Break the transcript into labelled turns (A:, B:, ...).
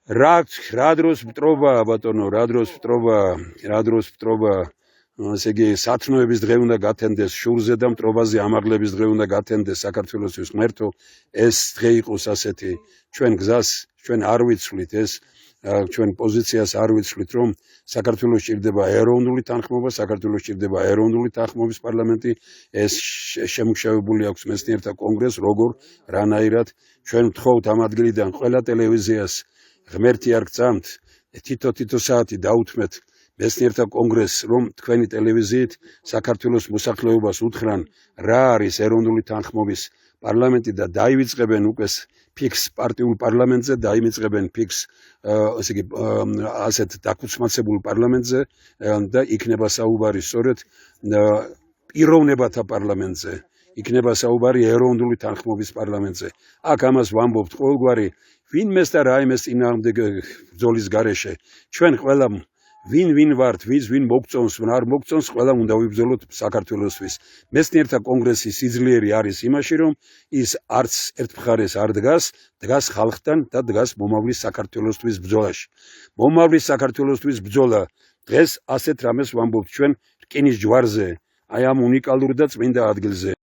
A: რა დროს მტრობა ბატონო, რა დროს მტრობა, ესე იგი სათნოების დღე უნდა გათენდეს შურზე და მტრობაზე ამაღლების დღე უნდა გათენდეს საქართველოსთვის ღმერთო, ეს დღე იყოს ასეთი, ჩვენ გზას, ჩვენ არ ვიცვლით ეს ჩვენ პოზიციას არ ვიცვლით, რომ საქართველოს ჭირდება ეროვნული თანხმობა, საქართველოს ჭირდება ეროვნული თანხმობის პარლამენტი, ეს შემუშავებული აქვს მეცნიერთა კონგრესს, როგორ, რანაირად, ჩვენ ვთხოვთ ამ ადგილიდან ყველა ტელევიზიას ღმერთი არ გწამთ, თითო საათი დაუთმეთ მეცნიერთა კონგრესს, რომ თქვენი ტელევიზიით საქართველოს მოსახლეობას უთხრან, რა არის ეროვნული თანხმობის პარლამენტი და დაივიწყებენ უკვე ფიქს პარტიულ პარლამენტზე, დაიმიწყებენ ფიქს ასე იგი ასეთ დაქუცმაცებულ პარლამენტზე და იქნება საუბარი სწორედ პიროვნებათა პარლამენტზე, იქნება საუბარი ეროვნული თანხმობის პარლამენტზე. აქ ამას ვამბობთ ყოველგვარი ვინმეს და რაიმეს წინააღმდეგ ბრძოლის გარეშე. ჩვენ ყველა ვინ ვართ, ვინ მოგწონს, არ მოგწონს, ყველა უნდა ვიბრძოლოთ საქართველოსთვის. მეცნიერთა კონგრესის სიძლიერე არის იმაში, რომ ის არც ერთ მხარეს არ დგას ხალხთან და დგას მომავლის საქართველოსთვის ბრძოლაში. მომავლის საქართველოსთვის ბრძოლა დღეს ასეთ რამეს ვამბობთ ჩვენ რკინის ჯვარზე, აი ამ უნიკალურ და წმინდა ადგილზე.